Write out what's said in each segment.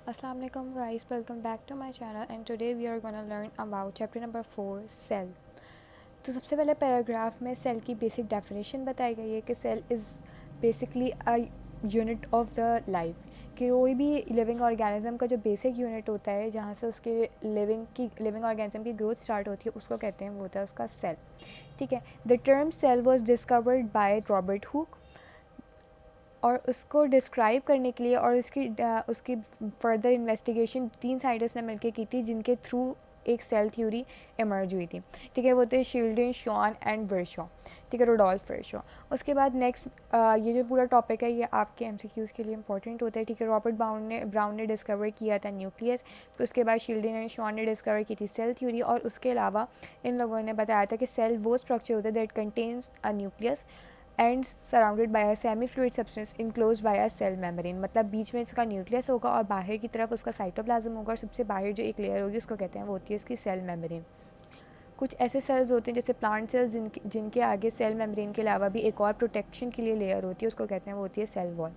Assalamu alaikum guys, welcome back to my channel and today we are gonna learn about chapter number 4 cell. तो सबसे पहले paragraph में cell की basic definition बताई गई है कि cell is basically a unit of the life, कि कोई भी लिविंग ऑर्गेनिज्म का जो बेसिक यूनिट होता है जहाँ से उसके लिविंग ऑर्गेनिज्म की ग्रोथ स्टार्ट होती है उसको कहते हैं, वो होता है उसका सेल। ठीक है। The term cell was discovered by Robert Hooke और उसको डिस्क्राइब करने के लिए और उसकी फर्दर इन्वेस्टिगेशन 3 साइंटिस्ट ने मिलकर की थी, जिनके थ्रू एक सेल थ्योरी इमर्ज हुई थी। ठीक है, वो थे शील्डन, शॉन एंड वर्शॉ। ठीक है, रोडोल्फ वर्शॉ। उसके बाद नेक्स्ट ये जो पूरा टॉपिक है ये आपके एमसीक्यूज़ के लिए इंपॉर्टेंट होता है। ठीक है, रॉबर्ट ब्राउन ने डिस्कवर किया था न्यूक्लियस। फिर उसके बाद शील्डन एंड शॉन ने डिस्कवर की थी सेल थ्योरी, और उसके अलावा इन लोगों ने बताया था कि सेल वो स्ट्रक्चर होता है that contains a nucleus and surrounded by a semi fluid substance enclosed by a cell membrane. मतलब बीच में इसका न्यूक्लियस होगा और बाहर की तरफ उसका साइटोप्लाज्म होगा, और सबसे बाहर जो एक लेयर होगी उसको कहते हैं, वो होती है इसकी सेल मेम्ब्रेन। कुछ ऐसे सेल्स होते हैं जैसे प्लांट सेल्स जिनके आगे सेल मेम्ब्रेन के अलावा भी एक और प्रोटेक्शन के लिए लेयर होती है, उसको कहते हैं, वो होती है cell wall.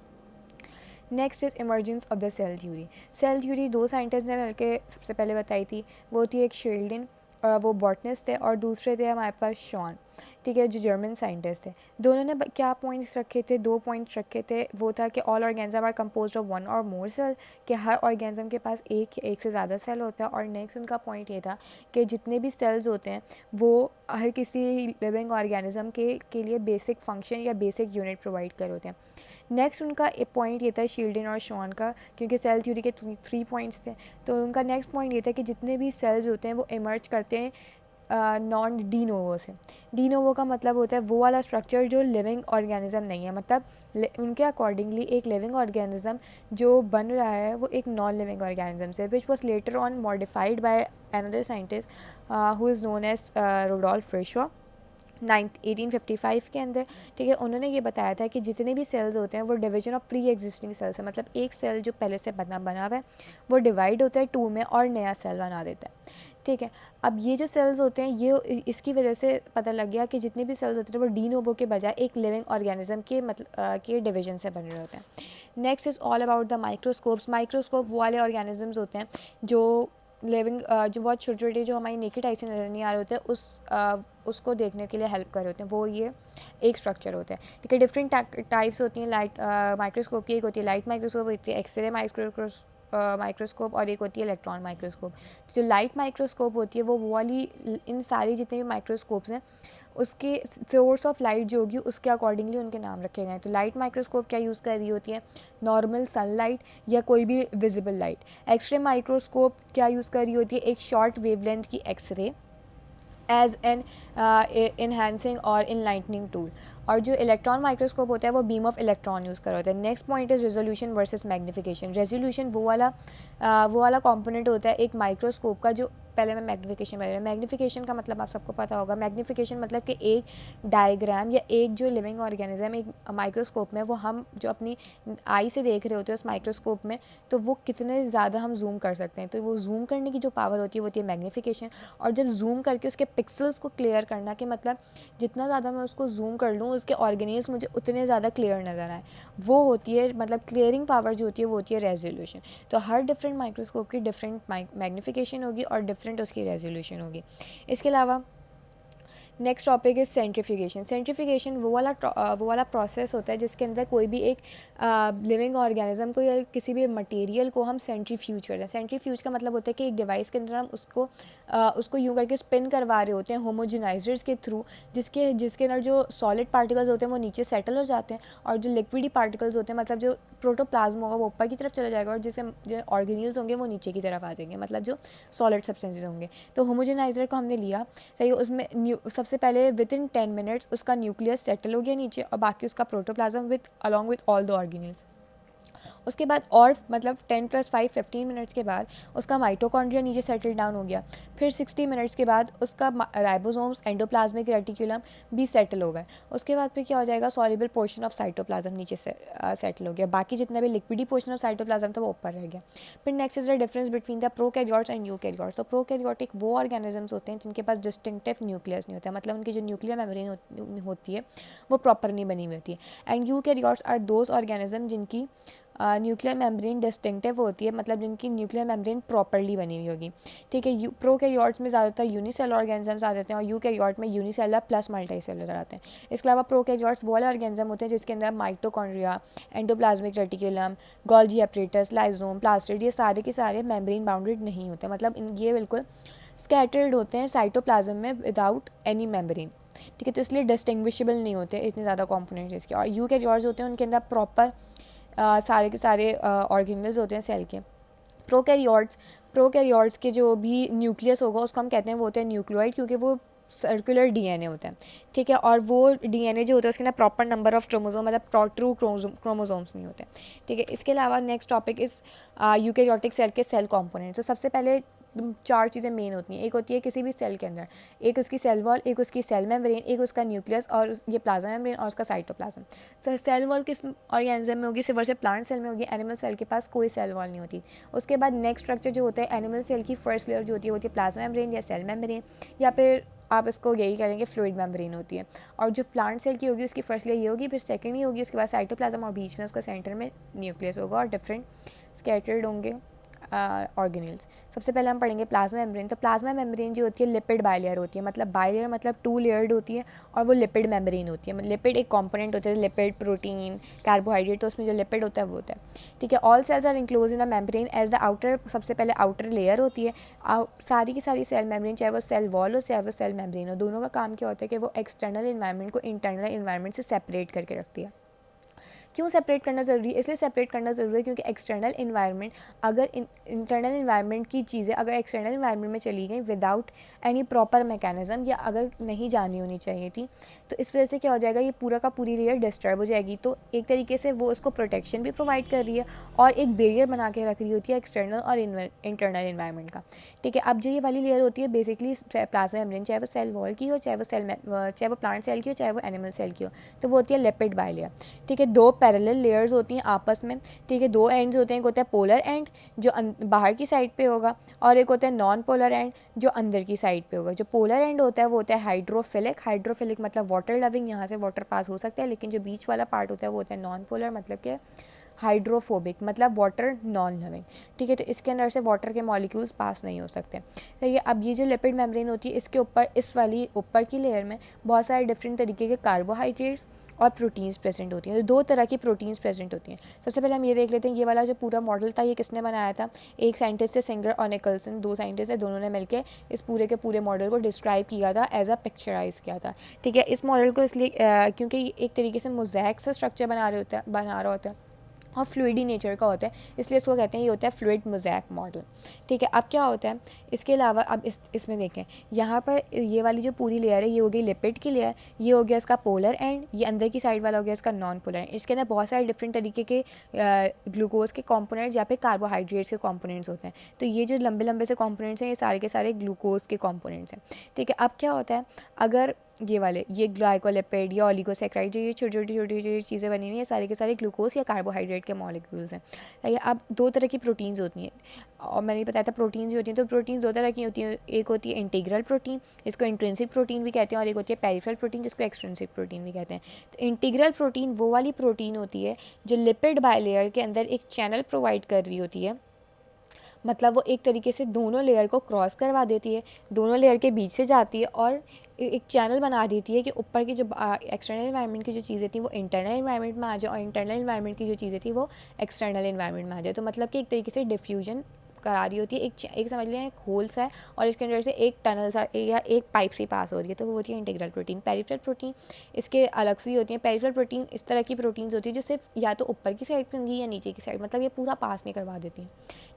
Next is emergence of the cell theory. Cell theory 2 scientist ने मिलकर सबसे पहले बताई थी, वो थी एक शील्डन, वो बॉटनिस्ट थे, और दूसरे थे हमारे पास शॉन। ठीक है, जो जर्मन साइंटिस्ट थे। दोनों ने क्या पॉइंट्स रखे थे, 2 पॉइंट्स रखे थे। वो था कि all organisms are composed of 1 और मोर सेल, कि हर ऑर्गेनिज्म के पास एक से ज़्यादा सेल होता है। और नेक्स्ट उनका पॉइंट ये था कि जितने भी सेल्स होते हैं वो हर किसी लिविंग ऑर्गेनिज्म के लिए बेसिक फंक्शन या बेसिक यूनिट प्रोवाइड कर होते हैं। नेक्स्ट उनका एक पॉइंट ये था शील्डन और शॉन का, क्योंकि सेल थ्योरी के 3 पॉइंट्स थे, तो उनका नेक्स्ट पॉइंट ये था कि जितने भी सेल्स होते हैं वो इमर्ज करते हैं नॉन डी नोवो से। डी नोवो का मतलब होता है वो वाला स्ट्रक्चर जो लिविंग ऑर्गेनिज्म नहीं है। मतलब उनके अकॉर्डिंगली एक लिविंग ऑर्गेनिज्म जो बन रहा है वो एक नॉन लिविंग ऑर्गेनिज्म से, which was later on modified by another scientist who is known as Rudolf Virchow 1855 के अंदर। ठीक है, उन्होंने ये बताया था कि जितने भी सेल्स होते हैं वो division of pre existing cells है। मतलब एक सेल जो पहले से बना हुआ है वो डिवाइड होता है 2 में और नया सेल बना देता है। ठीक है, अब ये जो सेल्स होते हैं ये इसकी वजह से पता लग गया कि जितने भी सेल्स होते हैं वो डी नोवो के बजाय एक लिविंग ऑर्गेनिज्म के के डिवीजन से बन रहे होते हैं। Next is all about the microscopes. Microscope वो वाले ऑर्गेनिजम्स होते हैं जो लिविंग जो बहुत छोटे छोटे जो हमारी नेकेड आई से नज़र नहीं आ रहे होते हैं उसको देखने के लिए हेल्प कर रहे होते हैं, वो ये एक स्ट्रक्चर होता है। ठीक है, डिफरेंट टाइप्स होती हैं लाइट माइक्रोस्कोप की। एक होती है लाइट माइक्रोस्कोप, होती है एक्सरे माइक्रोस्कोप, और एक होती है इलेक्ट्रॉन माइक्रोस्कोप। जो लाइट माइक्रोस्कोप होती है वो वाली इन सारी जितने भी माइक्रोस्कोप्स हैं उसके सोर्स ऑफ लाइट जो होगी उसके अकॉर्डिंगली उनके नाम रखे गए हैं। तो लाइट माइक्रोस्कोप क्या यूज़ कर रही होती है, नॉर्मल सनलाइट या कोई भी विजिबल लाइट। एक्सरे माइक्रोस्कोप क्या यूज़ कर रही होती है, एक शॉर्ट वेवलेंथ की एक्सरे एज एन इन्हांसिंग और इनलाइटनिंग टूल। और जो इलेक्ट्रॉन माइक्रोस्कोप होता है वो बीम ऑफ इलेक्ट्रॉन यूज़ कर होता है। Next point is resolution versus magnification. Resolution वो वाला कंपोनेंट होता है एक माइक्रोस्कोप का जो पहले मैं मैग्निफिकेशन बता रहा हूँ। मैग्निफिकेशन का मतलब आप सबको पता होगा। मैग्निफिकेशन मतलब कि एक डायग्राम या एक जो लिविंग ऑर्गेनिज्म एक माइक्रोस्कोप में वो हम जो अपनी आई से देख रहे होते हैं उस माइक्रोस्कोप में, तो वो कितने ज़्यादा हम जूम कर सकते हैं, तो वो जूम करने की जो पावर होती है वो होती है मैग्निफिकेशन। और जब जूम करके उसके पिक्सल्स को क्लियर करना, कि मतलब जितना ज़्यादा मैं उसको जूम कर लूँ उसके ऑर्गेनिल्स मुझे उतने ज़्यादा क्लियर नज़र आए, वो होती है मतलब क्लियरिंग पावर जो होती है वो होती है रेजोल्यूशन। तो हर डिफरेंट माइक्रोस्कोप की डिफरेंट मैग्निफिकेशन होगी और डिफरेंट उसकी रेजोल्यूशन होगी। इसके अलावा next topic is centrifugation. Centrifugation वो वाला प्रोसेस होता है जिसके अंदर कोई भी एक लिविंग ऑर्गेनिज्म को या किसी भी मटेरियल को हम सेंट्रीफ्यूज करते हैं। सेंट्रीफ्यूज का मतलब होता है कि एक डिवाइस के अंदर हम उसको यूँ करके स्पिन करवा रहे होते हैं होमोजेनाइजर्स के थ्रू, जिसके अंदर जो सॉलिड पार्टिकल्स होते हैं वो नीचे सेटल हो जाते हैं, और जो लिक्विडी पार्टिकल्स होते हैं मतलब जो प्रोटोप्लाज्म होगा वो ऊपर की तरफ चला जाएगा, और जो ऑर्गेनिल्स होंगे वो नीचे की तरफ आ जाएंगे, मतलब जो सॉलिड सब्सटेंसेस होंगे। तो होमोजेनाइजर को हमने लिया, सही, उसमें सबसे पहले विद इन 10 मिनट्स उसका न्यूक्लियस सेटल हो गया नीचे, और बाकी उसका protoplasm with along with all the organelles. उसके बाद और मतलब 10 + 5 15 मिनट्स के बाद उसका माइटोकॉन्ड्रिया नीचे सेटल डाउन हो गया। फिर 60 मिनट्स के बाद उसका राइबोसोम्स एंडोप्लाज्मिक रेटिकुलम भी सेटल हो गए। उसके बाद फिर क्या हो जाएगा, सॉल्युबल पोर्शन ऑफ साइटोप्लाज्म नीचे से सेटल हो गया, बाकी जितना भी लिक्विडी पोर्शन ऑफ साइटोप्लाज्म था वो ऊपर रह गया। फिर next is the difference between the prokaryotes and eukaryotes. तो प्रोकैरियोटिक वो ऑर्गेनिजम्स होते हैं जिनके पास डिस्टिंक्टिव न्यूक्लियस नहीं होता है, मतलब उनकी जो न्यूक्लियर मेम्ब्रेन होती है वो प्रॉपर नहीं बनी हुई होती है। And eukaryotes are those organisms जिनकी न्यूक्लियर मेम्ब्रेन डिस्टिंक्टिव होती है, मतलब जिनकी न्यूक्लियर मेम्ब्रेन प्रॉपरली बनी हुई होगी, ठीक है। प्रोकैरियोट्स में ज़्यादातर यूनिसेलर ऑर्गेनिजम्स आ जाते हैं और यूकैरियोट में यूनिसेलर प्लस मल्टीसेलर आते हैं। इसके अलावा प्रोकैरियोट्स वो वाले ऑर्गेनिज्म होते हैं जिसके अंदर mitochondria, endoplasmic reticulum, Golgi apparatus, लाइजोम, plastid, ये सारे के सारे मेम्ब्रेन बाउंडेड नहीं होते, मतलब ये बिल्कुल स्कैटर्ड होते हैं साइटोप्लाज्म में विदाउट एनी मेम्ब्रेन, ठीक है। तो इसलिए डिस्टिंग्विशेबल नहीं होते इतने ज़्यादा कॉम्पोनेंट्स इसके। और यूकैरियोट्स होते हैं उनके अंदर प्रॉपर सारे के सारे ऑर्गेनल्स होते हैं सेल के। प्रोकैरियोट्स के जो भी न्यूक्लियस होगा उसको हम कहते हैं वो होते हैं न्यूक्लियोइड, क्योंकि वो सर्कुलर डीएनए होता है, ठीक है। और वो डीएनए जो होता है उसके अंदर प्रॉपर नंबर ऑफ क्रोमोसोम, मतलब ट्रू क्रोमोसोम्स नहीं होते, ठीक है। इसके अलावा नेक्स्ट टॉपिक इस यूकैरियोटिक सेल के सेल कॉम्पोनेंट्स। तो सबसे पहले 4 चीज़ें मेन होती हैं। एक होती है किसी भी सेल के अंदर, एक उसकी सेल वॉल, एक उसकी सेल मेम्ब्रेन, एक उसका न्यूक्लियस और ये प्लाज्मा मेम्ब्रेन और उसका साइटोप्लाज्म। सेल वॉल किस ऑर्गेनिज्म में होगी? सिर्फ और सिर्फ प्लांट सेल में होगी। एनिमल सेल के पास कोई सेल वॉल नहीं होती। उसके बाद नेक्स्ट स्ट्रक्चर जो होता है एनिमल सेल की फर्स्ट लेयर जो होती है वो होती है प्लाज्मा मेम्ब्रेन या सेल मेम्ब्रेन, या फिर आप इसको यही करेंगे फ्लूइड मेम्ब्रेन होती है। और जो प्लांट सेल की होगी उसकी फर्स्ट लेयर ये होगी, फिर सेकंड ही होगी, उसके बाद साइटोप्लाज्म और बीच में उसका सेंटर में न्यूक्लियस होगा और डिफरेंट स्कैटर्ड होंगे ऑर्गेनल्स। सबसे पहले हम पढ़ेंगे प्लाज्मा मेम्ब्रेन। तो प्लाज्मा मेम्ब्रेन जो होती है लिपिड बाइलेयर होती है, मतलब बाइलेयर मतलब 2 लेयर्ड होती है और वो लिपिड मेम्ब्रेन होती है। लिपिड एक कंपोनेंट होता है, लिपिड, प्रोटीन, कार्बोहाइड्रेट, तो उसमें जो लिपिड होता है वो होता है, ठीक है। All cells are enclose in a membrane as the outer, सबसे पहले आउटर लेयर होती है। सारी की सारी सेल मेम्ब्रेन, चाहे वो सेल वॉल हो चाहे वो सेल मेम्ब्रेन हो, दोनों का काम क्या होता है कि वो एक्सटर्नल इन्वायरमेंट को इंटरनल इन्वायरमेंट से सेपरेट करके रखती है। क्यों सेपरेट करना ज़रूरी है? इसलिए सेपरेट करना ज़रूरी है क्योंकि एक्सटर्नल इन्वायरमेंट, अगर इंटरनल इन्वायरमेंट की चीज़ें अगर एक्सटर्नल इन्वायरमेंट में चली गई विदाउट एनी प्रॉपर मैकेनिज्म, या अगर नहीं जानी होनी चाहिए थी, तो इस वजह से क्या हो जाएगा, ये पूरा का पूरी लेयर डिस्टर्ब हो जाएगी। तो एक तरीके से वो उसको प्रोटेक्शन भी प्रोवाइड कर रही है और एक बैरियर बना के रख रही होती है एक्सटर्नल और इंटरनल इन्वायरमेंट का, ठीक है। अब जो ये वाली लेयर होती है बेसिकली प्लाज्मा मेम्ब्रेन, चाहे वो सेल वॉल की हो, चाहे वो प्लांट सेल की हो, चाहे वो एनिमल सेल की हो, तो वो होती है लिपिड बाइलेयर, ठीक है। 2 पैरेलल लेयर्स होती हैं आपस में, ठीक है। 2 एंड्स होते हैं, एक होता है पोलर एंड जो बाहर की साइड पे होगा और एक होता है नॉन पोलर एंड जो अंदर की साइड पे होगा। जो पोलर एंड होता है वो होता है हाइड्रोफिलिक मतलब वाटर लविंग, यहाँ से वाटर पास हो सकता है, लेकिन जो बीच वाला पार्ट होता है वो होता है नॉन पोलर, मतलब कि हाइड्रोफोबिक मतलब वाटर नॉन लविंग, ठीक है। तो इसके अंदर से वाटर के मॉलिक्यूल्स पास नहीं हो सकते, तो ये अब ये जो लिपिड मेम्ब्रेन होती है इसके ऊपर, इस वाली ऊपर की लेयर में बहुत सारे डिफरेंट तरीके के कार्बोहाइड्रेट्स और प्रोटीन्स प्रेजेंट होती हैं। तो 2 तरह की प्रोटीन्स प्रेजेंट होती हैं। सबसे पहले हम ये देख लेते हैं, ये वाला जो पूरा मॉडल था ये किसने बनाया था? एक साइंटिस्ट है सिंगर और निकल्सन, 2 साइंटिस्ट है, दोनों ने मिलकर इस पूरे के पूरे मॉडल को डिस्क्राइब किया था, एज अ पिक्चराइज किया था, ठीक है। इस मॉडल को इसलिए क्योंकि एक तरीके से मोज़ैक सा स्ट्रक्चर बना रहा होता है और फ्लूइडी नेचर का होता है, इसलिए इसको कहते हैं ये होता है फ्लूइड मोज़ैक मॉडल, ठीक है। अब क्या होता है इसके अलावा, अब इसमें देखें, यहाँ पर ये वाली जो पूरी लेयर है ये हो गई लिपिड की लेयर, ये हो गया इसका पोलर एंड, ये अंदर की साइड वाला हो गया इसका नॉन पोलर एंड। इसके अंदर बहुत सारे डिफरेंट तरीके के ग्लूकोज के कॉम्पोनेंट्स या फिर कार्बोहाइड्रेट्स के कॉम्पोनेंट्स होते हैं। तो ये जो लंबे लंबे से कॉम्पोनेंट्स हैं ये सारे के सारे ग्लूकोज के कॉम्पोनेंट्स हैं, ठीक है। अब क्या होता है, अगर ये ग्लाइकोलिपिड या ओलिगोसैकेराइड जो ये छोटी छोटी चीज़ें बनी हुई हैं सारे के सारे ग्लूकोज या कार्बोहाइड्रेट के मॉलिक्यूल्स हैं, ठीक है। अब 2 तरह की प्रोटीन्स होती हैं और मैंने बताया था प्रोटीन्स भी होती हैं। तो प्रोटीन्स 2 तरह की होती हैं, एक होती है इंटीग्रल प्रोटीन, इसको इंट्रिंसिक प्रोटीन भी कहते हैं, और एक होती है पेरिफेरल प्रोटीन जिसको एक्सट्रिंसिक प्रोटीन भी कहते हैं। तो इंटीग्रल प्रोटीन वो वाली प्रोटीन होती है जो लिपिड बाइलेयर के अंदर एक चैनल प्रोवाइड कर रही होती है, मतलब वो एक तरीके से दोनों लेयर को क्रॉस करवा देती है, दोनों लेयर के बीच से जाती है और एक चैनल बना देती है कि ऊपर की जो एक्सटर्नल इन्वायरमेंट की जो चीज़ें थी वो इंटरनल इन्वायरमेंट में आ जाए और इंटरनल इन्वायरमेंट की जो चीज़ें थी वो एक्सटर्नल इन्वायरमेंट में आ जाए। तो मतलब कि एक तरीके से डिफ्यूजन करा रही होती है, एक समझ लें एक होल सा है और इसके अंदर से एक टनल सा या एक पाइप से पास हो रही है, तो वो होती है इंटीग्रल प्रोटीन। पेरिफेरल प्रोटीन इसके अलग से होती है। पेरिफेरल प्रोटीन इस तरह की प्रोटीन्स होती है जो सिर्फ या तो ऊपर की साइड पे होंगी या नीचे की साइड, मतलब ये पूरा पास नहीं करवा देती हैं,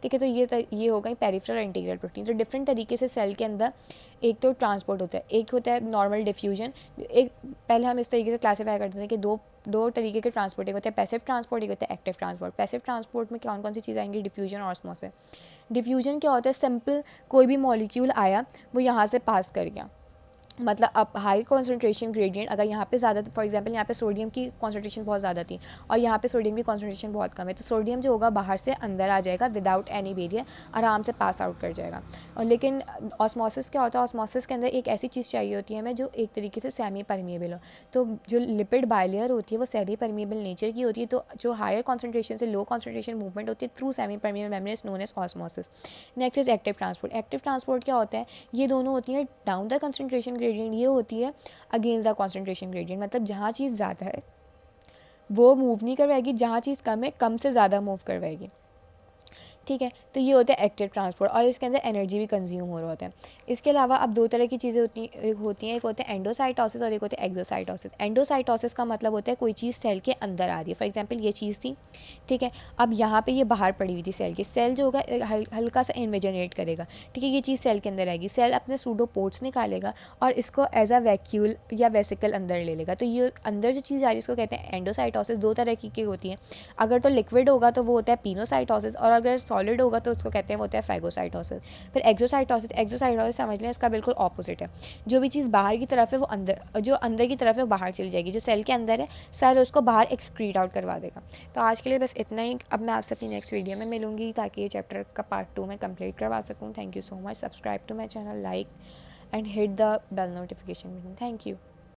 ठीक है। तो ये हो गई पेरिफेरल और इंटीग्रल प्रोटीन। तो डिफरेंट तरीके से सेल के अंदर एक तो ट्रांसपोर्ट होता है, एक होता है नॉर्मल डिफ्यूजन, एक पहले हम इस तरीके से क्लासीफाई करते हैं कि दो तरीके के ट्रांसपोर्ट, एक होता है पैसिव ट्रांसपोर्ट, एक होता है एक्टिव ट्रांसपोर्ट। पैसिव ट्रांसपोर्ट में कौन कौन सी चीज़ें आएंगी? डिफ्यूजन और ऑस्मोसिस। डिफ्यूजन क्या होता है? सिंपल कोई भी मॉलिक्यूल आया वो यहाँ से पास कर गया, मतलब अब हाई कॉन्सेंट्रेशन ग्रेडियंट अगर यहाँ पे ज़्यादा, फॉर एग्जांपल यहाँ पे सोडियम की कॉन्सेंट्रेशन बहुत ज़्यादा थी और यहाँ पे सोडियम की कॉन्सेंट्रेशन बहुत कम है, तो सोडियम जो होगा बाहर से अंदर आ जाएगा विदाउट एनी बैरियर, आराम से पास आउट कर जाएगा। और लेकिन ऑस्मोसिस क्या होता है, ऑस्मोसिस के अंदर एक ऐसी चीज़ चाहिए होती है हमें जो एक तरीके से सेमी परमिएबल हो। तो जो लिपिड बायलेयर होती है वो सेमी परमिएबल नेचर की होती है, तो जो हायर कॉन्सेंट्रेशन से लो कॉन्सेंट्रेशन मूवमेंट होती है through semi permeable membrane is known as osmosis. Next is active transport. Active transport क्या होता है, ये दोनों होती हैं डाउन द कंसंट्रेशन ग्रेडियंट, ये होती है अगेंस्ट द कॉन्सेंट्रेशन ग्रेडियंट, मतलब जहाँ चीज़ ज़्यादा है वो मूव नहीं करवाएगी, जहाँ चीज़ कम है कम से ज़्यादा मूव करवाएगी। ठीक है, तो ये होता है एक्टिव ट्रांसपोर्ट और इसके अंदर एनर्जी भी कंज्यूम हो रहा होता है। इसके अलावा अब दो तरह की चीज़ें होती हैं, एक होता है एंडोसाइटोसिस और एक होता है एक्सोसाइटोसिस। एंडोसाइटोसिस का मतलब होता है कोई चीज़ सेल के अंदर आ रही है, फॉर एग्जांपल ये चीज़ थी, ठीक है, अब यहाँ पे ये बाहर पड़ी हुई थी सेल के, सेल जो होगा हल्का सा इन्वेजनेट करेगा, ठीक है, ये चीज़ सेल के अंदर आएगी, सेल अपने सूडोपोड्स निकालेगा और इसको एज अ वैक्यूल या वेसिकल अंदर ले लेगा। तो ये अंदर जो चीज़ आ रही है इसको कहते हैं एंडोसाइटोसिस। दो तरह की होती है, अगर तो लिक्विड होगा तो वो होता है पिनोसाइटोसिस और अगर सॉलिड होगा तो उसको कहते हैं वो होता है फैगोसाइटोसिस। फिर एक्सोसाइटोसिस, एक्सोसाइटोसिस समझ लें इसका बिल्कुल ऑपोजिट है, जो भी चीज़ बाहर की तरफ है वो अंदर, जो अंदर की तरफ है वो बाहर चली जाएगी, जो सेल के अंदर है सेल उसको बाहर एक्सक्रीट आउट करवा देगा। तो आज के लिए बस इतना ही, अब मैं आपसे अपनी नेक्स्ट वीडियो में मिलूंगी ताकि ये चैप्टर का पार्ट 2 में कंप्लीट करवा सकूँ। Thank you so much, subscribe to my channel, like and hit the bell notification button. Thank you.